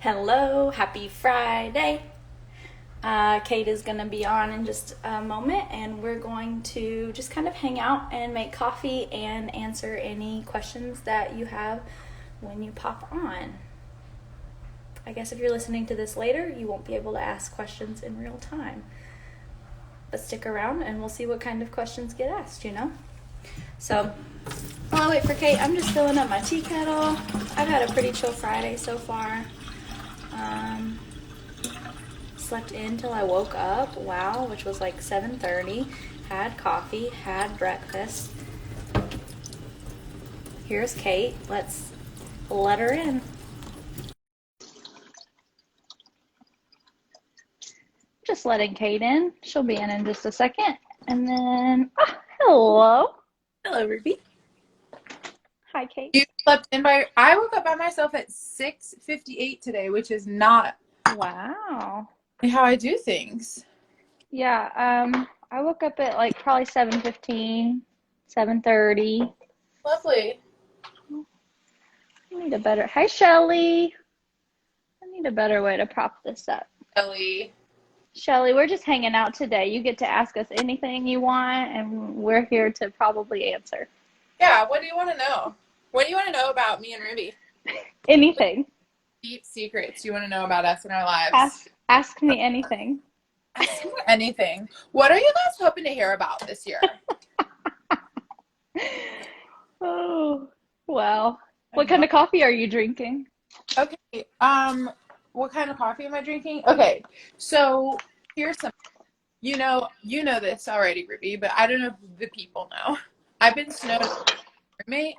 Hello, happy Friday. Kate is going to be on in just a moment, and we're going to just kind of hang out and make coffee and answer any questions that you have when you pop on. I guess if you're listening to this later, you won't be able to ask questions in real time. But stick around and we'll see what kind of questions get asked. So, while I wait for Kate, I'm just filling up my tea kettle. I've had a pretty chill Friday so far. Slept in till I woke up, wow, which was like 7:30. Had coffee, had breakfast. Here's Kate. Let's let her in. Just letting Kate in. She'll be in just a second. And then, hello. Hello, Ruby. Hi, Kate. You slept in I woke up by myself at 6:58 today, which is not Wow. how I do things. Yeah, I woke up at like probably 7:15, 7:30. Lovely. Hi, Shelly. I need a better way to prop this up. Ellie. Shelly, we're just hanging out today. You get to ask us anything you want, and we're here to probably answer. Yeah, what do you want to know? What do you want to know about me and Ruby? Anything. Deep secrets you want to know about us and our lives. Ask me anything. Ask me anything. What are you guys hoping to hear about this year? Oh, well. What kind of coffee are you drinking? Okay. What kind of coffee am I drinking? Okay. So here's some. You know this already, Ruby, but I don't know if the people know. I've been snowed with my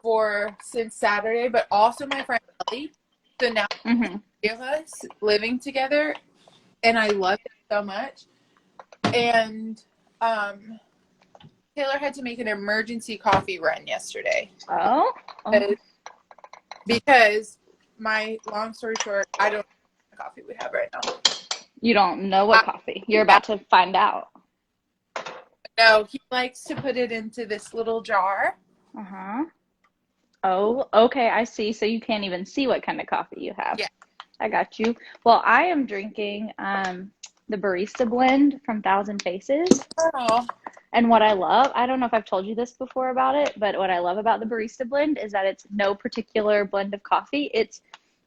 roommate since Saturday, but also my friend Ellie. So now three of us living together, and I love it so much. And Taylor had to make an emergency coffee run yesterday. Oh. Because my long story short, I don't know what coffee we have right now. You don't know what coffee. You're about to find out. No, he likes to put it into this little jar. Uh-huh. Oh, okay, I see. So you can't even see what kind of coffee you have. Yeah. I got you. Well, I am drinking the Barista Blend from Thousand Faces. Oh. And what I love, I don't know if I've told you this before about it, but what I love about the Barista Blend is that it's no particular blend of coffee. It's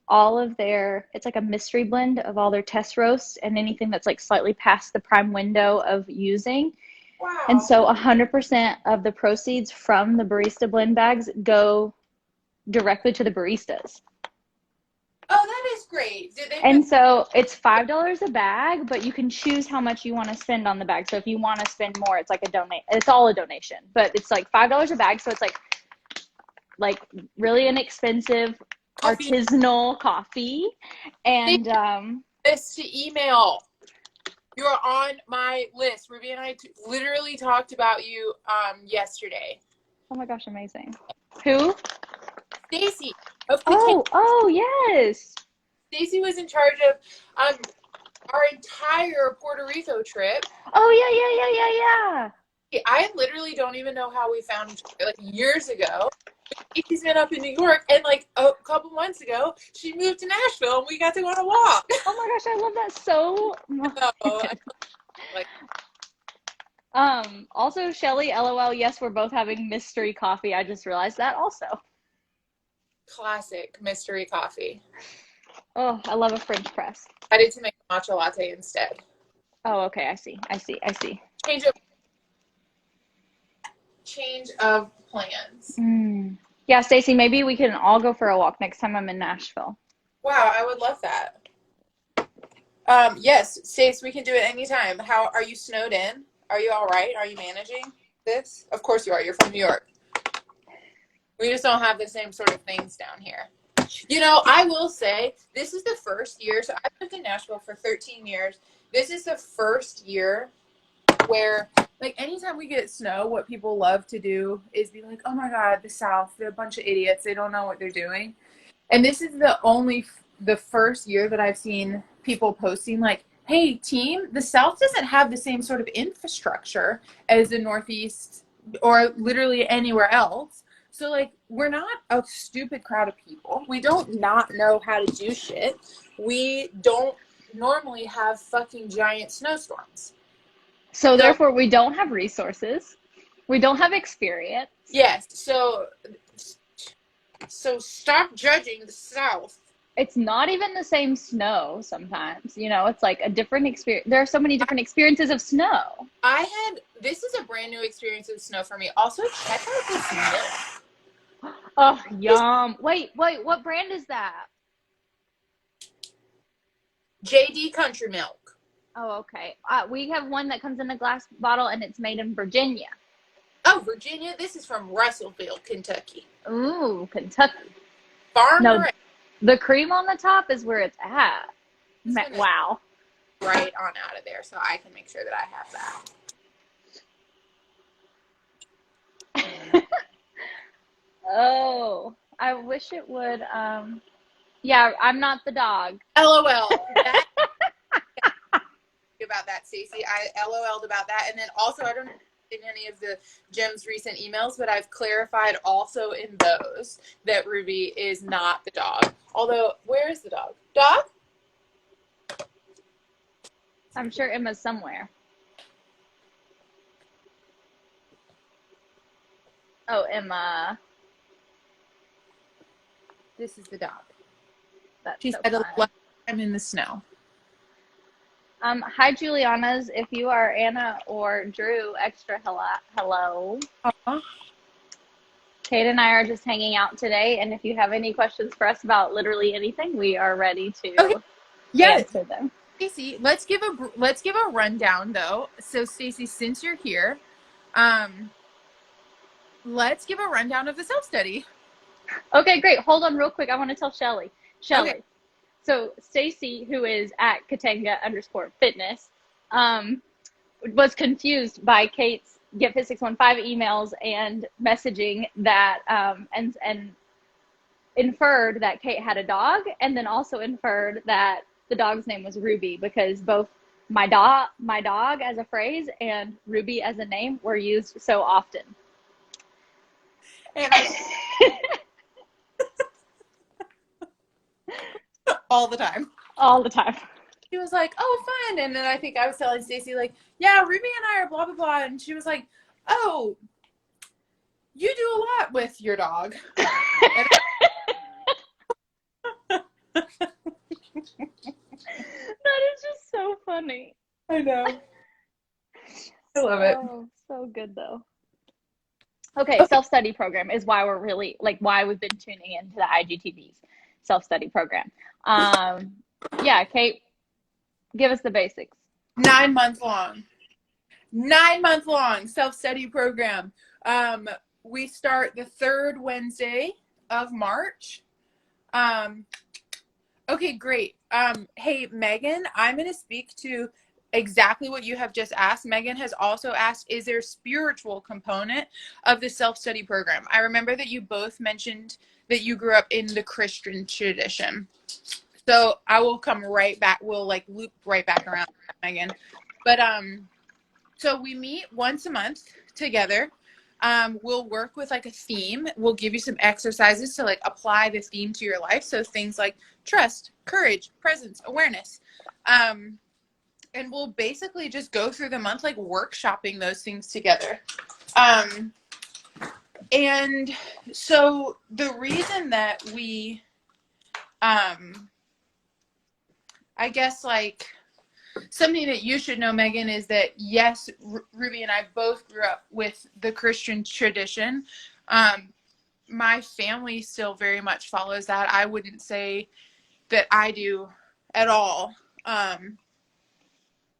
like a mystery blend of all their test roasts and anything that's like slightly past the prime window of using. Wow. And so 100% of the proceeds from the Barista Blend bags go directly to the baristas. Oh, that is great. So it's $5 a bag, but you can choose how much you want to spend on the bag. So if you want to spend more, it's like it's all a donation, but it's like $5 a bag. So it's like really inexpensive artisanal coffee. And this to email. You're on my list. Ruby and I literally talked about you yesterday. Oh my gosh, amazing. Who? Stacy. Oh, yes. Stacy was in charge of our entire Puerto Rico trip. Oh, yeah. I literally don't even know how we found each other, like years ago. Stacy's been up in New York, and like a couple months ago, she moved to Nashville, and we got to go on a walk. Oh my gosh, I love that so much. Also, Shelly, LOL, yes, we're both having mystery coffee. I just realized that also. Classic mystery coffee. Oh, I love a French press. I did to make a matcha latte instead. Oh, okay, I see. Change of plans. Yeah, Stacy, maybe we can all go for a walk next time I'm in Nashville. Wow, I would love that. Yes, Stace, we can do it anytime. How are you snowed in? Are you all right? Are you managing this? Of course you are. You're from New York. We just don't have the same sort of things down here. You know, I will say this is the first year. So I've lived in Nashville for 13 years. This is the first year where, like, anytime we get snow, what people love to do is be like, oh my God, the South, they're a bunch of idiots. They don't know what they're doing. And this is the first year that I've seen people posting like, hey, team, the South doesn't have the same sort of infrastructure as the Northeast or literally anywhere else. So, like, we're not a stupid crowd of people. We don't not know how to do shit. We don't normally have fucking giant snowstorms. So So, therefore, we don't have resources. We don't have experience. yes. So stop judging the South. It's not even the same snow sometimes. You know, it's like a different experience. There are so many different experiences of snow. This is a brand new experience of snow for me. Also, check out this milk. Oh, yum. Wait, what brand is that? JD Country Milk. Oh, okay. We have one that comes in a glass bottle and it's made in Virginia. Oh, Virginia. This is from Russellville, Kentucky. Ooh, Kentucky. Farm No, direct. the cream on the top is where it's at. Wow. Right on out of there, so I can make sure that I have that. Oh, I wish it would. Yeah, I'm not the dog. LOL. About that, Stacey. I LOL'd about that, and then also I don't know in any of the Jim's recent emails, but I've clarified also in those that Ruby is not the dog. Although, where is the dog? Dog? I'm sure Emma's somewhere. Oh, Emma. This is the dog. That's She so said fun. I'm in the snow. Hi, Juliana's. If you are Anna or Drew, extra hello. Uh-huh. Kate and I are just hanging out today, and if you have any questions for us about literally anything, we are ready to answer them. Stacey, let's give a rundown though. So, Stacey, since you're here, let's give a rundown of the self study. Okay, great. Hold on real quick. I want to tell Shelly. Okay. So Stacy, who is at Katanga_fitness, was confused by Kate's Get Fit 615 emails and messaging that, and inferred that Kate had a dog, and then also inferred that the dog's name was Ruby because both my dog as a phrase and Ruby as a name were used so often. And all the time. All the time. She was like, "Oh, fun!" And then I think I was telling Stacey like, "Yeah, Ruby and I are blah blah blah," and she was like, "Oh, you do a lot with your dog." That is just so funny. I know. I love it. Oh, so good though. Okay, self-study program is why we're really why we've been tuning into the IGTV's self-study program. Yeah, Kate, give us the basics. 9 month long. 9 month long self-study program. We start the third Wednesday of March. Okay, great. Hey, Megan, I'm going to speak to exactly what you have just asked. Megan has also asked, is there a spiritual component of the self-study program? I remember that you both mentioned that you grew up in the Christian tradition. So I will come right back. We'll loop right back around, Megan. But so we meet once a month together. We'll work with a theme. We'll give you some exercises to apply the theme to your life. So things like trust, courage, presence, awareness. And we'll basically just go through the month workshopping those things together. And so the reason that we, I guess something that you should know, Megan, is that yes, Ruby and I both grew up with the Christian tradition. My family still very much follows that. I wouldn't say that I do at all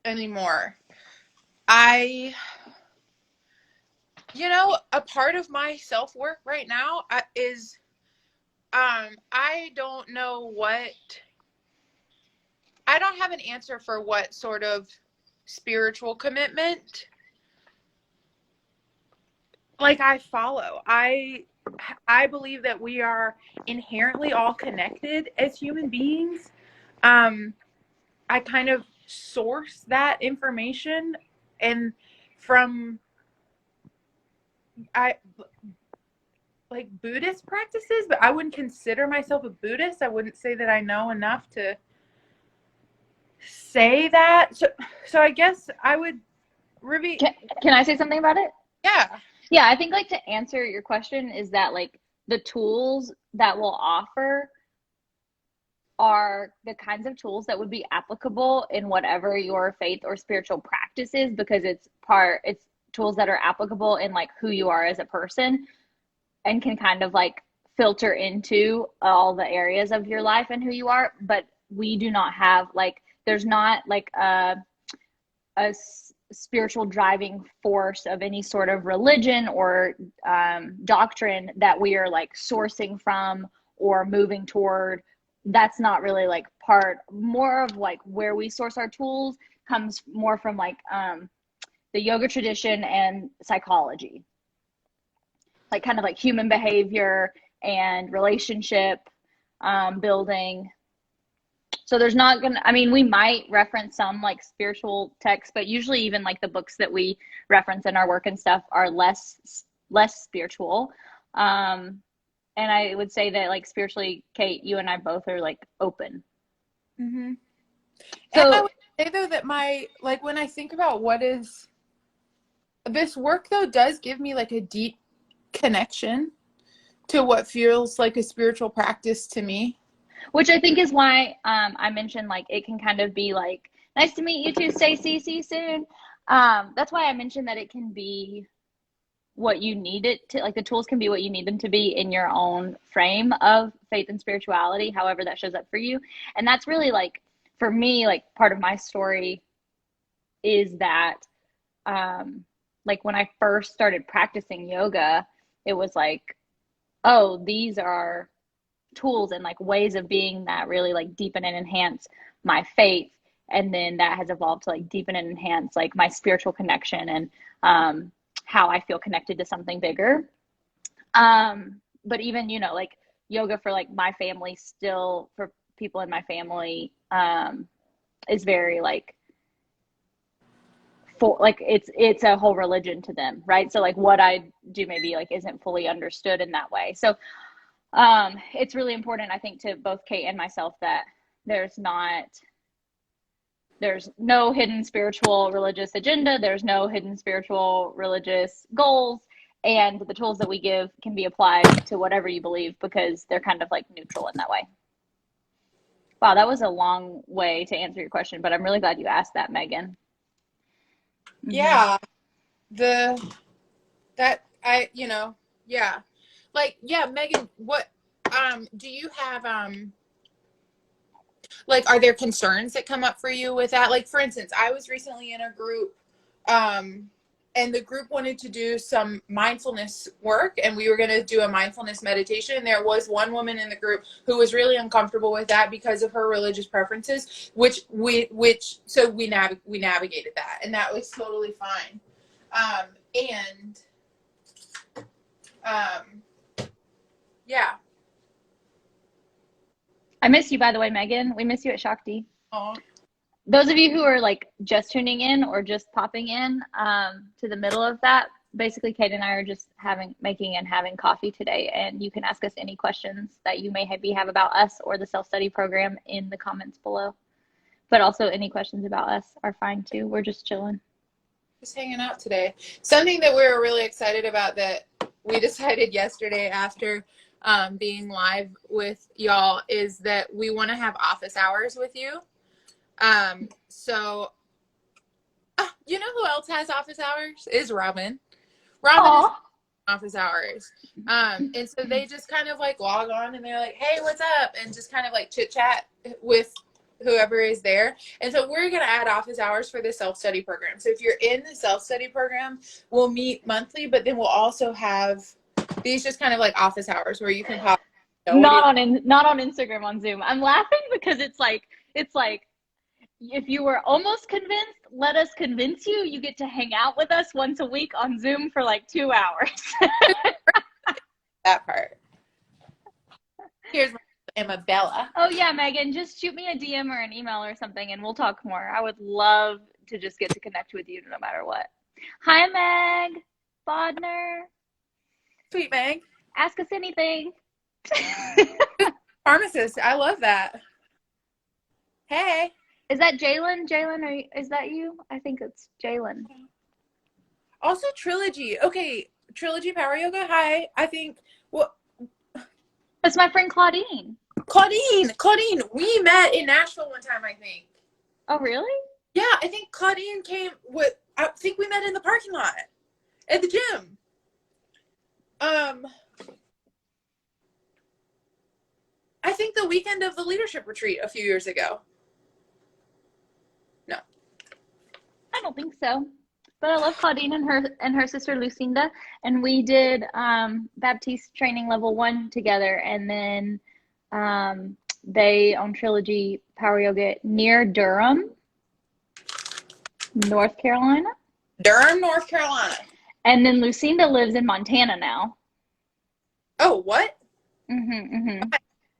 anymore. A part of my self-work right now is I don't know I don't have an answer for what sort of spiritual commitment I follow. I believe that we are inherently all connected as human beings. I kind of source that information and from like Buddhist practices, but I wouldn't consider myself a Buddhist. I wouldn't say that I know enough to say that. So I guess I would review. Can I say something about it? Yeah. Yeah, I think like to answer your question is that like the tools that we'll offer are the kinds of tools that would be applicable in whatever your faith or spiritual practice is, because it's tools that are applicable in like who you are as a person and can kind of like filter into all the areas of your life and who you are. But we do not have like, there's not like a spiritual driving force of any sort of religion or doctrine that we are like sourcing from or moving toward. That's not really like more of like where we source our tools comes more from like the yoga tradition and psychology, like kind of like human behavior and relationship building. So there's not gonna, I mean, we might reference some like spiritual texts, but usually even like the books that we reference in our work and stuff are less spiritual. And I would say that like spiritually, Kate, you and I both are like open. Mm-hmm. So and I would say though that like when I think about what is this work though does give me like a deep connection to what feels like a spiritual practice to me. Which I think is why I mentioned like it can kind of be like, nice to meet you too, Stacy, see you soon. That's why I mentioned that it can be what you need it to, like the tools can be what you need them to be in your own frame of faith and spirituality, however that shows up for you. And that's really like, for me, like part of my story is that like when I first started practicing yoga, it was like, oh, these are tools and like ways of being that really like deepen and enhance my faith. And then that has evolved to like deepen and enhance like my spiritual connection and how I feel connected to something bigger. But even, you know, like yoga for like my family, still for people in my family, is very like, for like it's a whole religion to them, right? So like what I do maybe like isn't fully understood in that way. So it's really important, I think, to both Kate and myself that there's no hidden spiritual religious agenda. There's no hidden spiritual religious goals. And the tools that we give can be applied to whatever you believe because they're kind of like neutral in that way. Wow, that was a long way to answer your question, but I'm really glad you asked that, Megan. Yeah. Like, yeah, Megan, what, do you have, like, are there concerns that come up for you with that? Like, for instance, I was recently in a group, and the group wanted to do some mindfulness work, and we were going to do a mindfulness meditation. And there was one woman in the group who was really uncomfortable with that because of her religious preferences, so we navigated that, and that was totally fine. Yeah. I miss you, by the way, Megan. We miss you at Shakti. Aww. Those of you who are like just tuning in or just popping in to the middle of that, basically Kate and I are just making and having coffee today, and you can ask us any questions that you may have about us or the self-study program in the comments below. But also any questions about us are fine too. We're just chilling. Just hanging out today. Something that we were really excited about that we decided yesterday after being live with y'all is that we want to have office hours with you. So you know who else has office hours? Is Robin. Robin is office hours. And so they just kind of like log on and they're like, hey, what's up? And just kind of like chit chat with whoever is there. And so we're going to add office hours for the self-study program. So if you're in the self-study program, we'll meet monthly, but then we'll also have these just kind of like office hours where you can pop. Not on Instagram, on Zoom. I'm laughing because it's like if you were almost convinced, let us convince you. You get to hang out with us once a week on Zoom for like 2 hours. That part. Here's Emma Bella. Oh yeah, Megan, just shoot me a DM or an email or something and we'll talk more. I would love to just get to connect with you no matter what. Hi, Meg Bodner. Sweet Meg. Ask us anything. Pharmacist, I love that. Hey. Is that Jalen? Jalen, is that you? I think it's Jalen. Also, Trilogy. Okay, Trilogy Power Yoga. Hi. I think, well, It's my friend Claudine. Claudine, we met in Nashville one time, I think. Oh, really? Yeah, I think Claudine came with, I think we met in the parking lot at the gym. I think the weekend of the leadership retreat a few years ago. No. I don't think so. But I love Claudine and her sister Lucinda, and we did Baptiste training level 1 together, and then they own Trilogy Power Yoga near Durham, North Carolina. Durham, North Carolina. And then Lucinda lives in Montana now. Oh, what? Mm-hmm.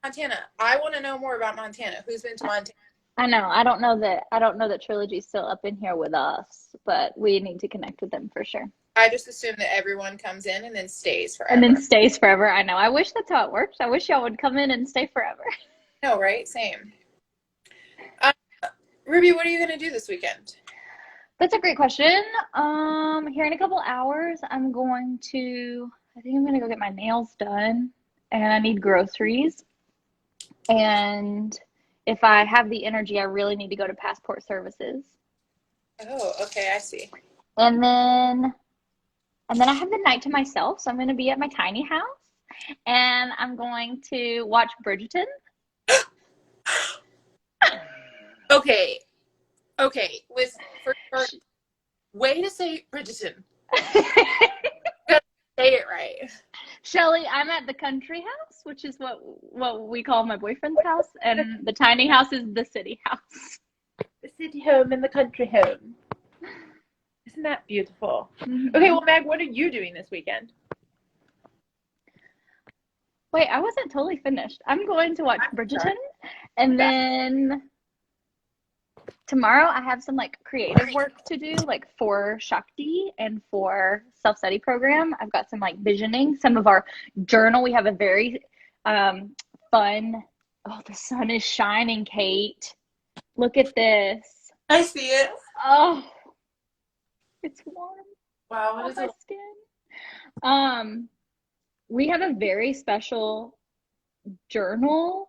Montana. I want to know more about Montana. Who's been to Montana? I know. I don't know that Trilogy's still up in here with us, but we need to connect with them for sure. I just assume that everyone comes in and then stays forever. And then stays forever. I know. I wish that's how it works. I wish y'all would come in and stay forever. No, right? Same. Ruby, what are you going to do this weekend? That's a great question. Here in a couple hours, I think I'm going to go get my nails done, and I need groceries. And if I have the energy, I really need to go to Passport Services. Oh, okay, I see. And then I have the night to myself, so I'm going to be at my tiny house, and I'm going to watch Bridgerton. Okay. Listen, first, way to say Bridgerton. Say it right. Shelly, I'm at the country house, which is what we call my boyfriend's house, and the tiny house is the city house. The city home and the country home. Isn't that beautiful? Mm-hmm. Okay, well, Meg, what are you doing this weekend? Wait, I wasn't totally finished. I'm going to watch Bridgerton, and then tomorrow I have some like creative work to do, like for Shakti and for self-study program. I've got some like visioning, some of our journal. We have a very fun, oh, the sun is shining, Kate. Look at this. I see it. Oh, it's warm Wow, what on is my it? skin. We have a very special journal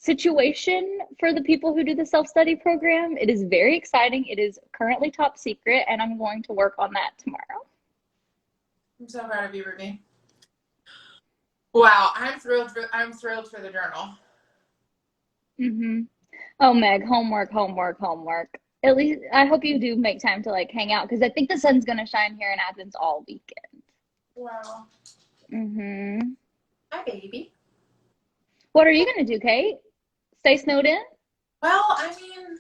situation for the people who do the self-study program. It is very exciting. It is currently top secret, and I'm going to work on that tomorrow. I'm so proud of you, Ruby. Wow, I'm thrilled for the journal. Mm-hmm. Oh, Meg, homework. At least I hope you do make time to like hang out, because I think the sun's gonna shine here in Athens all weekend. Wow. Mm-hmm. Hi, baby. What are you gonna do, Kate? Stay snowed in? Well, I mean,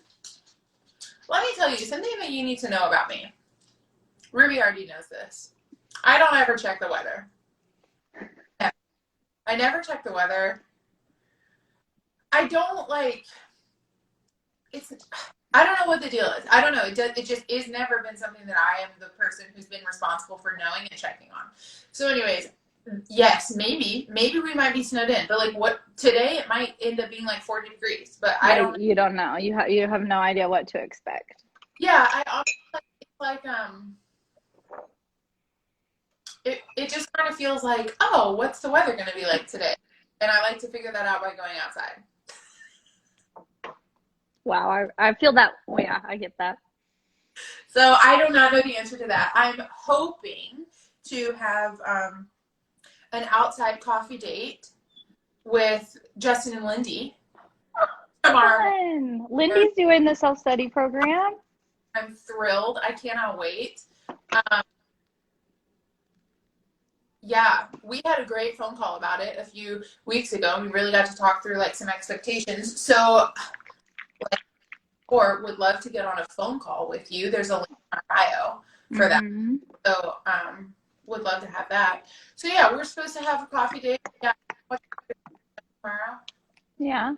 let me tell you something that you need to know about me. Ruby already knows this. I don't ever check the weather. I never check the weather. I don't like, I don't know what the deal is. I don't know. It just is never been something that I am the person who's been responsible for knowing and checking on. So anyways, yes, maybe we might be snowed in, but like what today it might end up being like 40 degrees, but I don't. You don't know. You have no idea what to expect. Yeah, I honestly like it just kind of feels like, oh, what's the weather going to be like today? And I like to figure that out by going outside. Wow, I feel that. Oh, yeah, I get that. So I do not know the answer to that. I'm hoping to have an outside coffee date with Justin and Lindy tomorrow. Fun. Lindy's doing the self-study program. I'm thrilled. I cannot wait. Yeah, we had a great phone call about it a few weeks ago. We really got to talk through like some expectations. So, or would love to get on a phone call with you. There's a link in our bio for that. So, would love to have that. So yeah, we're supposed to have a coffee date. Yeah, tomorrow. Yeah.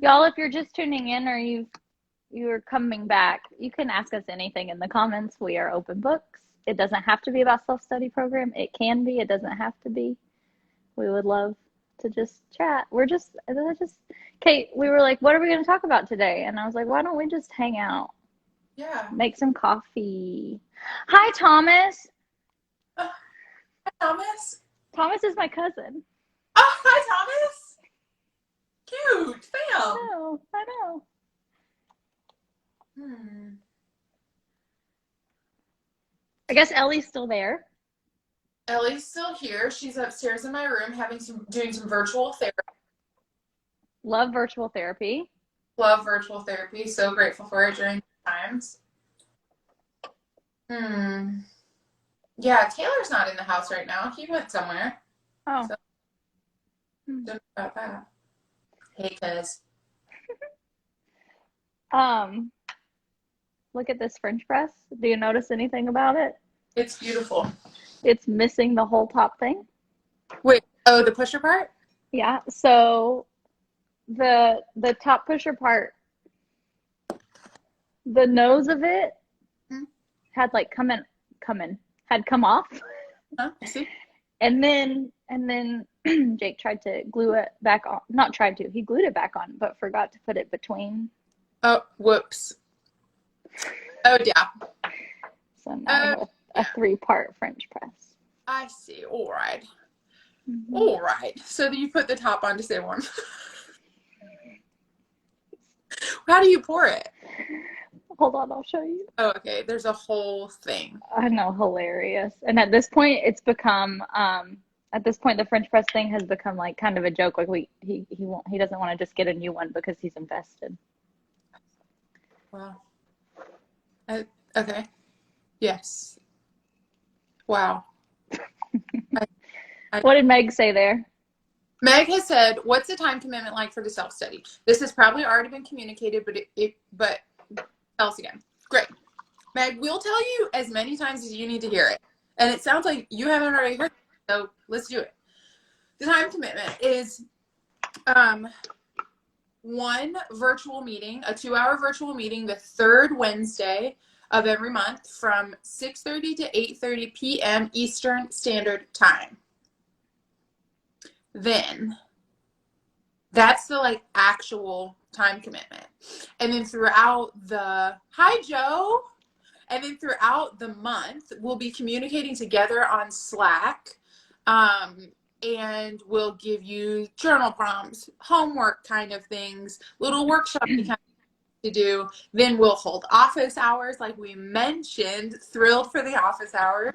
Y'all, if you're just tuning in or you're coming back, you can ask us anything in the comments. We are open books. It doesn't have to be about self-study program. It can be. It doesn't have to be. we would love to just chat. Kate, we were like, what are we going to talk about today? And I was like, why don't we just hang out, Yeah. make some coffee? Hi, Thomas. Hi, Thomas. Thomas is my cousin. Oh, hi, Thomas. Cute. Fam. I know. I guess Ellie's still there. Ellie's still here. She's upstairs in my room doing some virtual therapy. Love virtual therapy. Love virtual therapy. So grateful for it during times. Yeah, Taylor's not in the house right now. He went somewhere. Oh. So, don't know about that. Hey, cuz. Look at this French press. Do you notice anything about it? It's beautiful. It's missing the whole top thing. Wait, oh, the pusher part? Yeah, so the top pusher part, the nose of it had like come off. Huh? See? And then Jake tried to glue it back on. Not tried to. He glued it back on, but forgot to put it between. Oh, whoops. Oh, yeah. So now I have a 3-part French press. I see. All right. All right. So you put the top on to stay warm. How do you pour it? Hold on, I'll show you. Oh, okay. There's a whole thing. I know, hilarious. And at this point, it's become the French press thing has become like kind of a joke. Like he doesn't want to just get a new one because he's invested. Wow. Okay. Yes. Wow. What did Meg say there? Meg has said, "What's the time commitment like for the self-study?" This has probably already been communicated, but tell us again. Great. Meg, we'll tell you as many times as you need to hear it. And it sounds like you haven't already heard it, so let's do it. The time commitment is one virtual meeting, a 2-hour virtual meeting, the third Wednesday of every month from 6:30 to 8:30 p.m. Eastern Standard Time. Then that's the like actual time commitment. And then throughout hi Joe. And then throughout the month, we'll be communicating together on Slack. And we'll give you journal prompts, homework kind of things, little workshops to do. Then we'll hold office hours, like we mentioned. Thrilled for the office hours.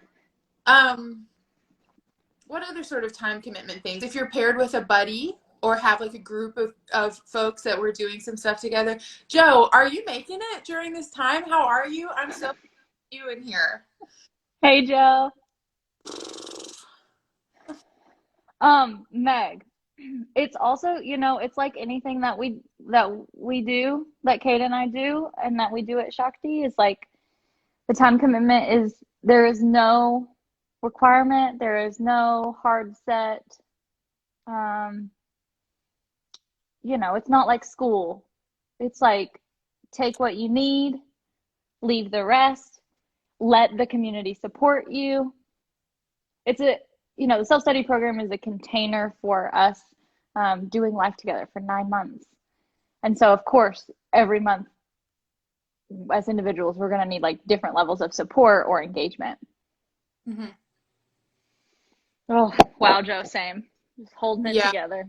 What other sort of time commitment things? If you're paired with a buddy or have like a group of folks that we're doing some stuff together. Joe, are you making it during this time? How are you? I'm so glad you in here. Hey, Joe. Meg, it's also, it's like anything that we do, that Kate and I do, and that we do at Shakti, is like the time commitment is, there is no requirement, there is no hard set, it's not like school. It's like, take what you need, leave the rest, let the community support you. The self-study program is a container for us doing life together for 9 months. And so, of course, every month as individuals, we're going to need like different levels of support or engagement. Mm-hmm. Oh, wow, Joe, same. Just holding it together.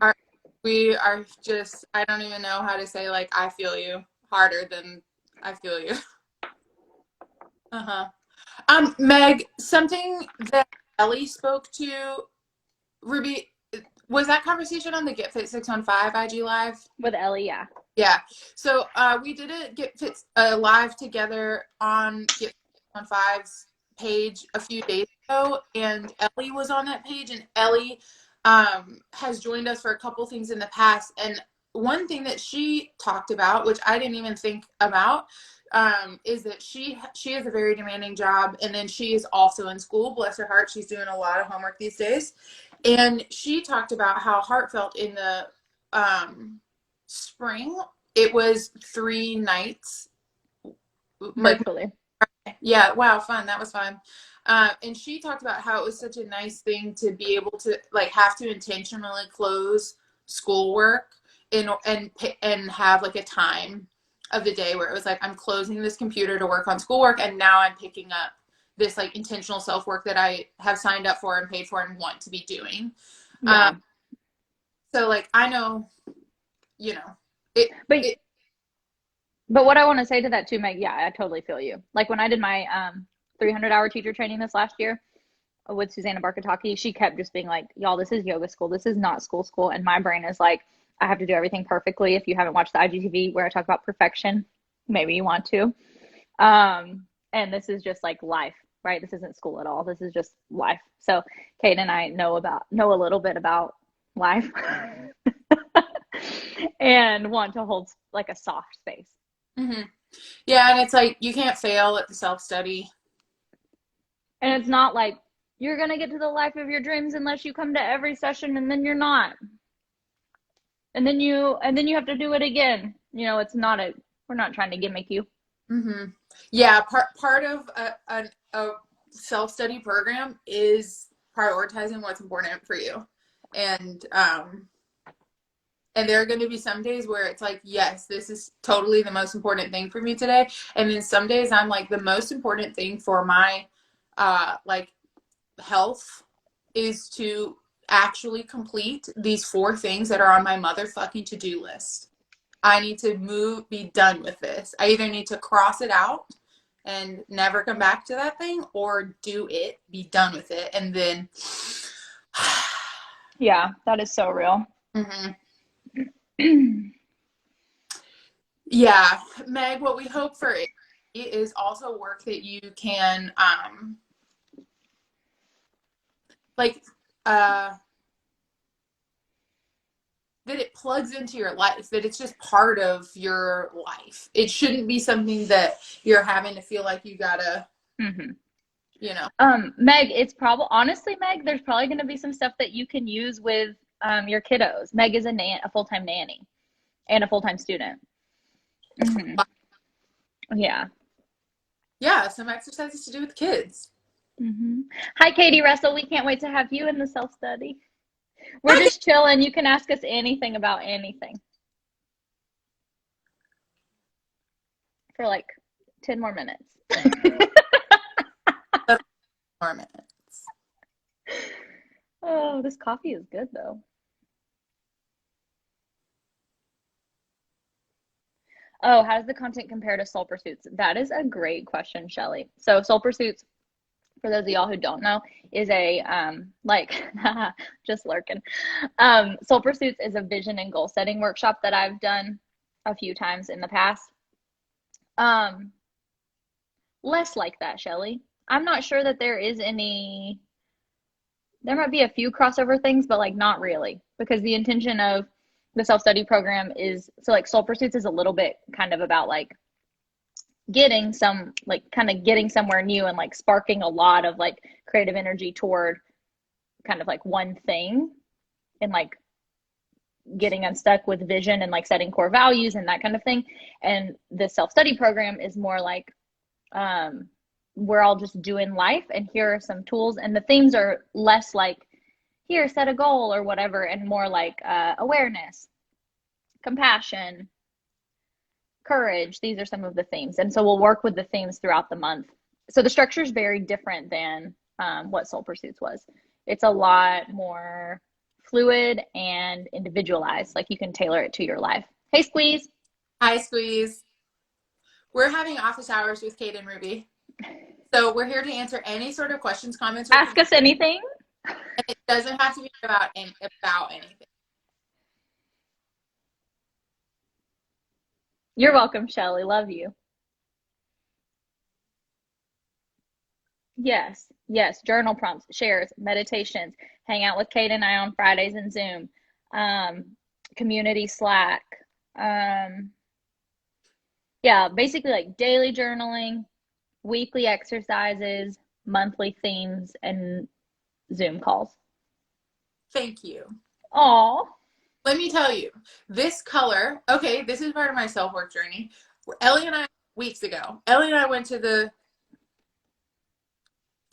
We are just, I don't even know how to say, like, I feel you harder than I feel you. Meg, something that Ellie spoke to, Ruby, was that conversation on the Get Fit 615 IG Live? With Ellie, yeah. Yeah. So we did a Get Fit live together on Get Fit 615's page a few days ago, and Ellie was on that page, and Ellie has joined us for a couple things in the past. And one thing that she talked about, which I didn't even think about, is that she has a very demanding job, and then she is also in school. Bless her heart, she's doing a lot of homework these days. And she talked about how heartfelt in the spring, it was 3 nights, Virtually. Yeah, wow, fun. That was fun. And she talked about how it was such a nice thing to be able to like have to intentionally close schoolwork and have like a time of the day where it was like I'm closing this computer to work on schoolwork, and now I'm picking up this like intentional self work that I have signed up for and paid for and want to be doing. Yeah. So like I know, you know, it But it but what I want to say to that too, Meg, yeah, I totally feel you. Like when I did my 300-hour teacher training this last year with Susanna Barkataki, she kept just being like, y'all, this is yoga school. This is not school. And my brain is like, I have to do everything perfectly. If you haven't watched the IGTV where I talk about perfection, maybe you want to. And this is just like life, right? This isn't school at all. This is just life. So Kate and I know a little bit about life and want to hold like a soft space. hmm Yeah, and it's like you can't fail at the self study. And it's not like you're going to get to the life of your dreams unless you come to every session, and then you're not. And then you have to do it again. You know, we're not trying to gimmick you. hmm Yeah, part of a self study program is prioritizing what's important for you, and there are going to be some days where it's like, yes, this is totally the most important thing for me today, and then some days I'm like, the most important thing for my like health is to actually complete these 4 things that are on my motherfucking to-do list. I need to be done with this. I either need to cross it out and never come back to that thing, or do it, be done with it, and then. Yeah, that is so real. Yeah, Meg, what we hope for it is also work that you can, like, that it plugs into your life, that it's just part of your life. It shouldn't be something that you're having to feel like you gotta, you know. Meg, it's probably honestly, Meg, there's probably going to be some stuff that you can use with your kiddos. Meg is a full-time nanny and a full-time student. Yeah. Yeah, some exercises to do with kids. Hi, Katie Russell. We can't wait to have you in the self-study. We're just chilling. You can ask us anything about anything for like 10 more minutes. 10 more minutes. Oh, this coffee is good though. Oh, how does the content compare to Soul Pursuits? That is a great question, Shelly. So Soul Pursuits, for those of y'all who don't know, is a like just lurking. Soul Pursuits is a vision and goal setting workshop that I've done a few times in the past. Less like that, Shelly. I'm not sure that there might be a few crossover things, but like not really, because the intention of the self-study program is, so like Soul Pursuits is a little bit kind of about like getting somewhere new and like sparking a lot of like creative energy toward kind of like one thing, and like getting unstuck with vision and like setting core values and that kind of thing. And the self-study program is more like we're all just doing life, and here are some tools, and the themes are less like here, set a goal or whatever, and more like awareness, compassion, courage. These are some of the themes. And so we'll work with the themes throughout the month. So the structure is very different than what Soul Pursuits was. It's a lot more fluid and individualized. Like you can tailor it to your life. Hey, Squeeze. Hi, Squeeze. We're having office hours with Kate and Ruby. So we're here to answer any sort of questions, comments, or ask us anything. And it doesn't have to be about anything. You're welcome, Shelly. Love you. Yes. Journal prompts, shares, meditations, hang out with Kate and I on Fridays in Zoom, community Slack. Yeah, basically like daily journaling, weekly exercises, monthly themes, and Zoom calls. Thank you. Aw. Let me tell you, this color, okay, this is part of my self-work journey. Ellie and I, weeks ago, Ellie and I went to the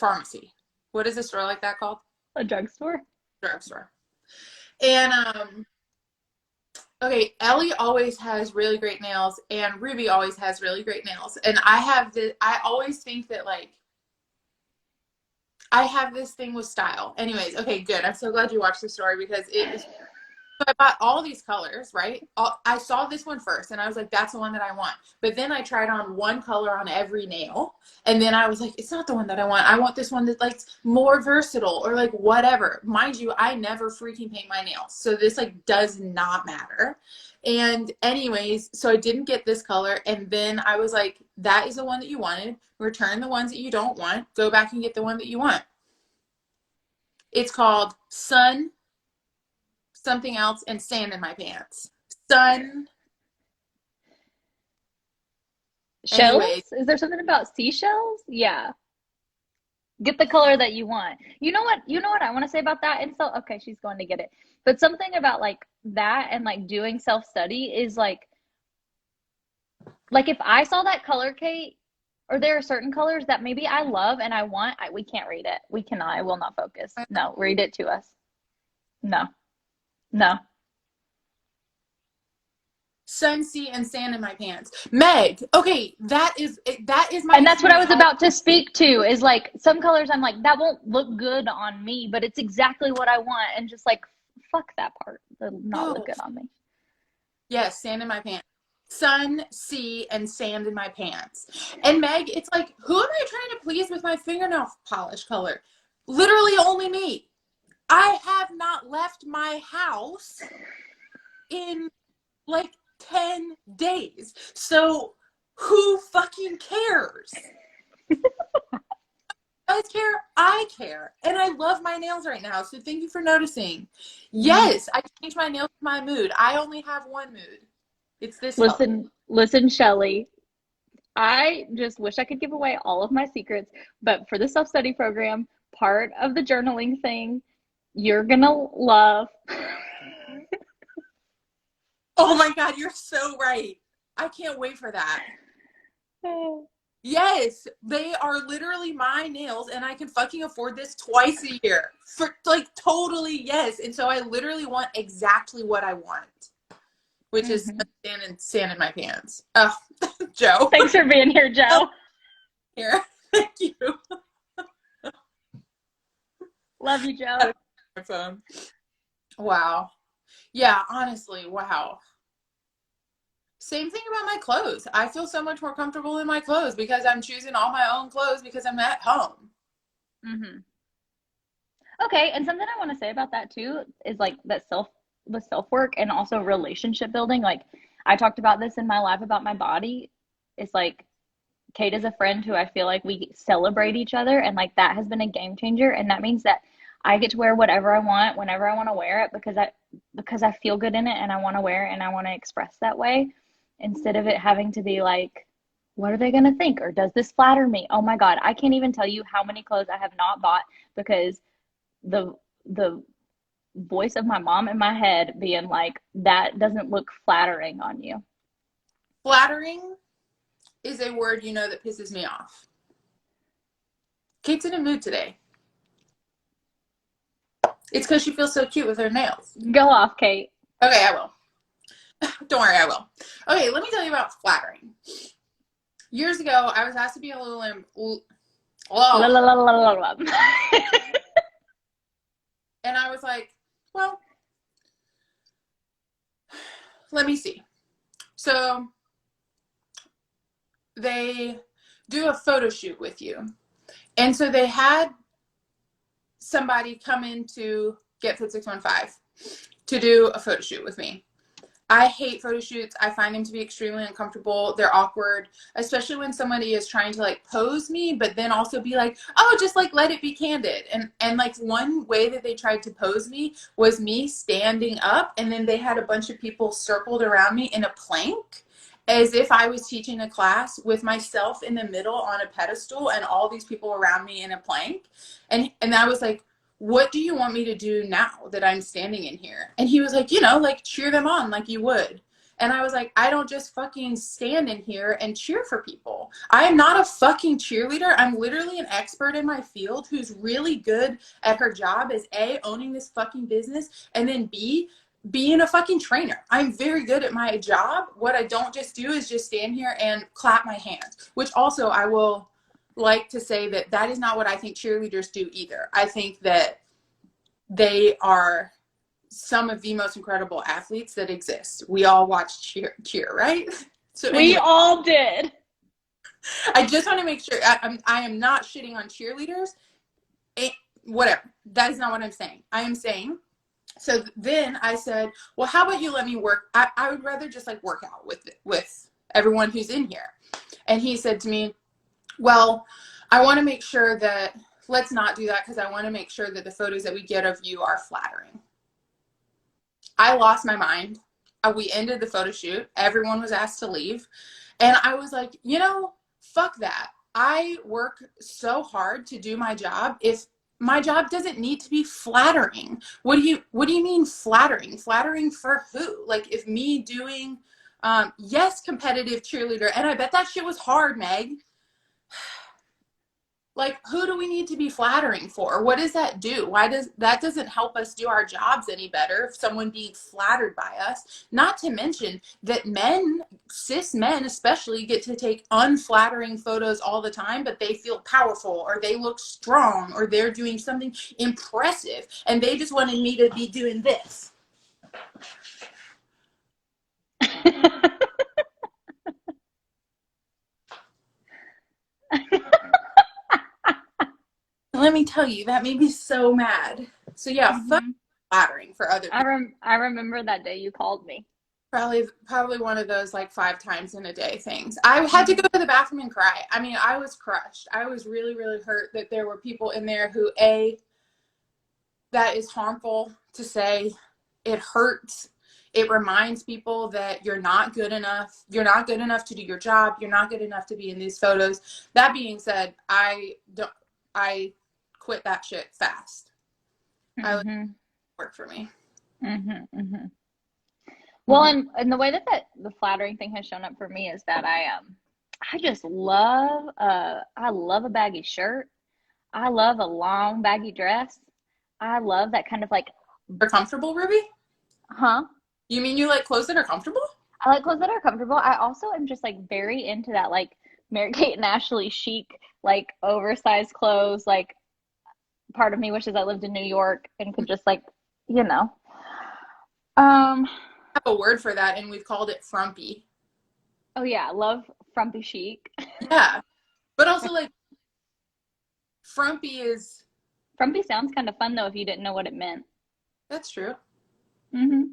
pharmacy. What is a store like that called? A drugstore. Drugstore. And okay, Ellie always has really great nails, and Ruby always has really great nails. And I always think that, like, I have this thing with style. Anyways, okay, good. I'm so glad you watched the story because it was. So I bought all these colors, right? I saw this one first, and I was like, that's the one that I want. But then I tried on one color on every nail, and then I was like, it's not the one that I want. I want this one that's like more versatile or like whatever. Mind you, I never freaking paint my nails, so this like does not matter. And anyways, so I didn't get this color, and then I was like, that is the one that you wanted. Return the ones that you don't want. Go back and get the one that you want. It's called Sun something else and Sand in My Pants. Sun. Shells? Anyways. Is there something about seashells? Yeah. Get the color that you want. You know what? You know what I want to say about that? And so, okay, she's going to get it. But something about like that and like doing self-study is like if I saw that color, Kate, or there are certain colors that maybe I love and I want, we can't read it. We cannot. I will not focus. No, read it to us. No. No. Sun, sea, and sand in my pants. Meg, okay, that is my. And that's what I was about to speak to is like some colors I'm like, that won't look good on me, but it's exactly what I want. And just like, fuck that part. It'll not look good on me. Yes, sand in my pants. Sun, sea, and sand in my pants. And Meg, it's like, who am I trying to please with my fingernail polish color? Literally only me. I have not left my house in like 10 days. So who fucking cares? I care. I care. And I love my nails right now. So thank you for noticing. Yes, I changed my nails to my mood. I only have one mood. It's this color. Listen, Shelly. I just wish I could give away all of my secrets, but for the self-study program, part of the journaling thing, you're gonna love. Oh my God, you're so right. I can't wait for that. Yes, they are literally my nails, and I can fucking afford this twice a year. For like totally yes. And so I literally want exactly what I want, which is sand in my pants. Oh, Joe. Thanks for being here, Joe. Here, thank you. Love you, Joe. My phone. Wow. Yeah, honestly, wow. Same thing about my clothes. I feel so much more comfortable in my clothes because I'm choosing all my own clothes because I'm at home. Okay, and something I want to say about that too is like that the self work and also relationship building. Like I talked about this in my live about my body. It's like Kate is a friend who I feel like we celebrate each other, and like that has been a game changer. And that means that I get to wear whatever I want whenever I want to wear it because I feel good in it and I want to wear it and I want to express that way, instead of it having to be like, what are they going to think? Or does this flatter me? Oh my God, I can't even tell you how many clothes I have not bought because the voice of my mom in my head being like, that doesn't look flattering on you. Flattering is a word that pisses me off. Kate's in a mood today. It's because she feels so cute with her nails. Go off, Kate. Okay, I will. Don't worry, I will. Okay, let me tell you about flattering. Years ago, I was asked to be a and I was like, well, let me see. So they do a photo shoot with you. And so they had somebody come in to Get Fit 615 to do a photo shoot with me. I hate photo shoots. I find them to be extremely uncomfortable. They're awkward, especially when somebody is trying to like pose me, but then also be like, oh, just like let it be candid. And like one way that they tried to pose me was me standing up, and then they had a bunch of people circled around me in a plank as if I was teaching a class with myself in the middle on a pedestal and all these people around me in a plank. And I was like, what do you want me to do now that I'm standing in here? And he was like, like cheer them on like you would. And I was like, I don't just fucking stand in here and cheer for people. I am not a fucking cheerleader. I'm literally an expert in my field who's really good at her job as A, owning this fucking business, and then B, being a fucking trainer. I'm very good at my job. What I don't just do is just stand here and clap my hands, which also I will like to say that is not what I think cheerleaders do either. I think that they are some of the most incredible athletes that exist. We all watch cheer, right? So We anyway, all did. I just want to make sure I am not shitting on cheerleaders. Whatever. That is not what I'm saying. I am saying, so then I said, well, how about you let me work? I would rather just like work out with everyone who's in here. And he said to me, well, I want to make sure that, let's not do that because I want to make sure that the photos that we get of you are flattering. I lost my mind. We ended the photo shoot. Everyone was asked to leave. And I was like, you know, fuck that. I work so hard to do my job. If my job doesn't need to be flattering. What do you mean flattering? Flattering for who? Like if me doing, yes, competitive cheerleader. And I bet that shit was hard, Meg. Like, who do we need to be flattering for? What does that do? That doesn't help us do our jobs any better if someone being flattered by us. Not to mention that men, cis men especially, get to take unflattering photos all the time, but they feel powerful or they look strong or they're doing something impressive and they just wanted me to be doing this. Let me tell you, that made me so mad. So yeah, fuck flattering for other people. I remember that day you called me. Probably one of those like 5 times in a day things. I had to go to the bathroom and cry. I mean, I was crushed. I was really, really hurt that there were people in there who, A, that is harmful to say. It hurts. It reminds people that you're not good enough. You're not good enough to do your job. You're not good enough to be in these photos. That being said, I quit that shit fast. I would work for me. Well, and the way that the flattering thing has shown up for me is that I just love I love a baggy shirt. I love a long baggy dress. I love that kind of like. Are comfortable, Ruby? Huh? You mean you like clothes that are comfortable? I like clothes that are comfortable. I also am just like very into that like Mary-Kate and Ashley chic, like oversized clothes. Like part of me wishes I lived in New York and could just like, you know. I have a word for that and we've called it frumpy. Oh yeah, I love frumpy chic. Yeah. But also like frumpy sounds kind of fun though if you didn't know what it meant. That's true. Mm-hmm.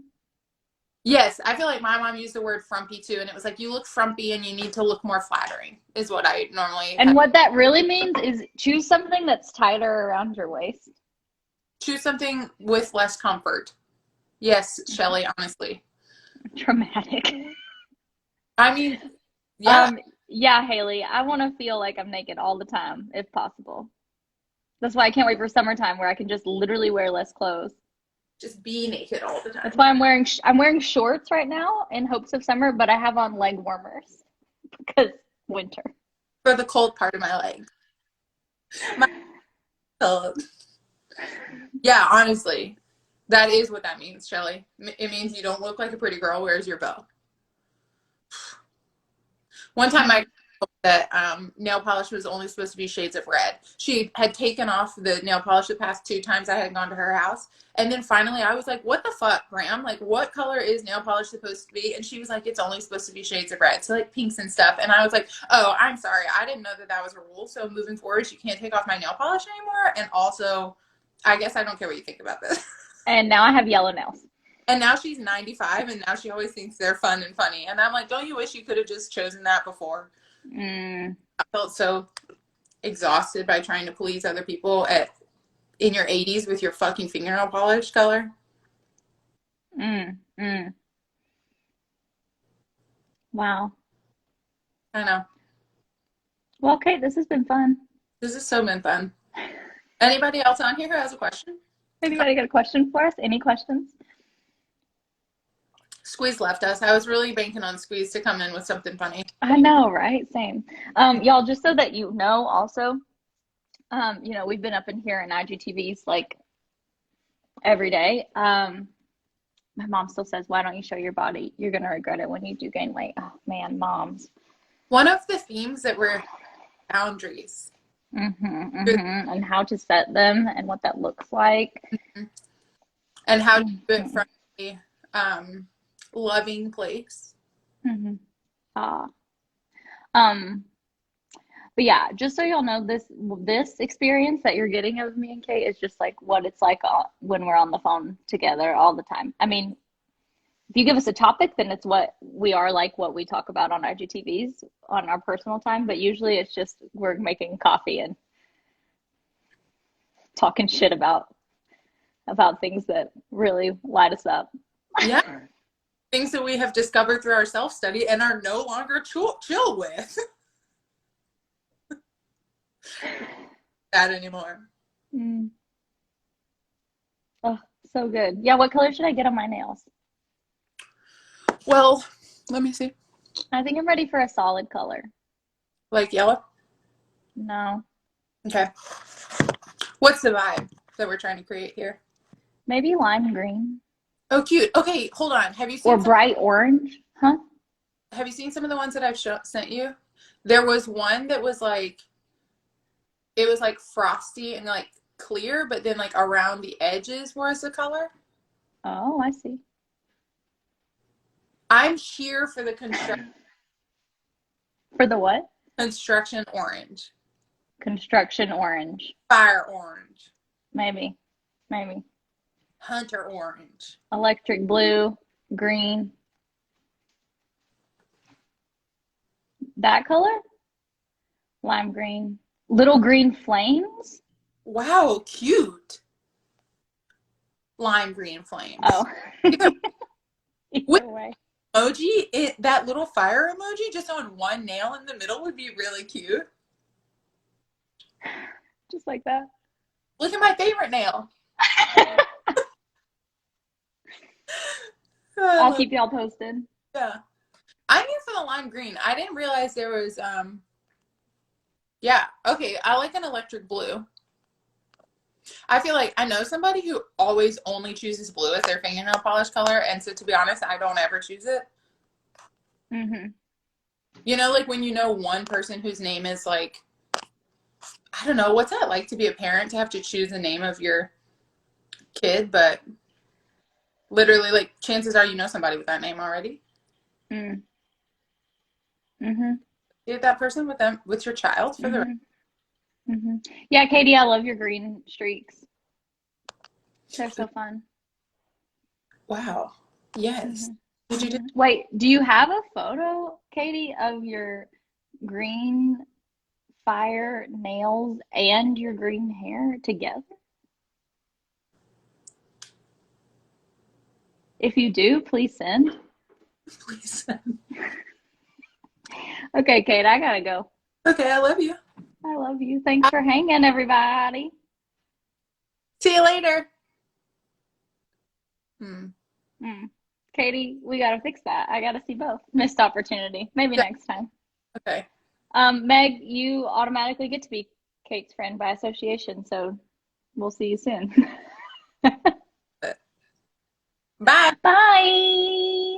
Yes, I feel like my mom used the word frumpy too, and it was like, you look frumpy and you need to look more flattering, is what I normally And what that really means is choose something that's tighter around your waist. Choose something with less comfort. Yes, Shelly, honestly. Dramatic. I mean, yeah. Yeah, Haley, I want to feel like I'm naked all the time, if possible. That's why I can't wait for summertime where I can just literally wear less clothes. Just be naked all the time. That's why I'm wearing shorts right now in hopes of summer, but I have on leg warmers because winter. For the cold part of my leg. Yeah, honestly. That is what that means, Shelly. It means you don't look like a pretty girl. Where's your bow? One time I that nail polish was only supposed to be shades of red. She had taken off the nail polish the past 2 times I had gone to her house. And then finally I was like, what the fuck, Graham? Like, what color is nail polish supposed to be? And she was like, it's only supposed to be shades of red. So like pinks and stuff. And I was like, oh, I'm sorry. I didn't know that was a rule. So moving forward, she can't take off my nail polish anymore. And also, I guess I don't care what you think about this. And now I have yellow nails. And now she's 95 and now she always thinks they're fun and funny. And I'm like, don't you wish you could have just chosen that before? I felt so exhausted by trying to please other people in your 80s with your fucking fingernail polish color. Wow. I know. Well, okay, this has been fun. This has so been fun. Anybody else on here who has a question? Anybody got a question for us? Any questions? Squeeze left us. I was really banking on Squeeze to come in with something funny. I know, right? Same. Y'all, just so that you know, also, we've been up in here in IGTVs like every day. My mom still says, "Why don't you show your body? You're gonna regret it when you do gain weight." Oh man, moms. One of the themes that we're boundaries. And how to set them and what that looks like. And how to do it from a loving place. But yeah, just so y'all know, this experience that you're getting of me and Kate is just like what it's like when we're on the phone together all the time. I mean, if you give us a topic, then it's what we are like, what we talk about on IGTVs on our personal time. But usually it's just we're making coffee and talking shit about things that really light us up. Yeah. Things that we have discovered through our self-study and are no longer chill with. That anymore. Oh, so good. Yeah, what color should I get on my nails? Well, let me see. I think I'm ready for a solid color. Like yellow? No. Okay. What's the vibe that we're trying to create here? Maybe lime green. Oh, cute. Okay, hold on. Have you seen Or bright orange? Huh? Have you seen some of the ones that I've sent you? There was one that was like, it was like frosty and like clear, but then like around the edges was the color. Oh, I see. I'm here for the construction. For the what? Construction orange. Construction orange. Fire orange. Maybe. Hunter orange. Electric blue, green. That color? Lime green. Little green flames? Wow, cute. Lime green flames. Oh. With Either way. emoji, that little fire emoji just on one nail in the middle would be really cute. Just like that. Look at my favorite nail. I'll keep y'all posted. Yeah. I'm here for the lime green. I didn't realize there was yeah, okay, I like an electric blue. I feel like I know somebody who always only chooses blue as their fingernail polish color, and so to be honest, I don't ever choose it. You know, like when you know one person whose name is like, I don't know, what's that like to be a parent to have to choose the name of your kid, but literally, like, chances are you know somebody with that name already. Did that person with your child for the Yeah, Katie, I love your green streaks. They're so fun. Wow. Yes. Did you do Wait, do you have a photo, Katie, of your green fire nails and your green hair together? If you do, please send. please? Okay, Kate, I gotta go. Okay, I love you. I love you. Thanks for hanging, everybody. See you later. Katie, we gotta fix that. I gotta see both. Missed opportunity. Maybe next time. Okay. Meg, you automatically get to be Kate's friend by association, so we'll see you soon. Bye. Bye.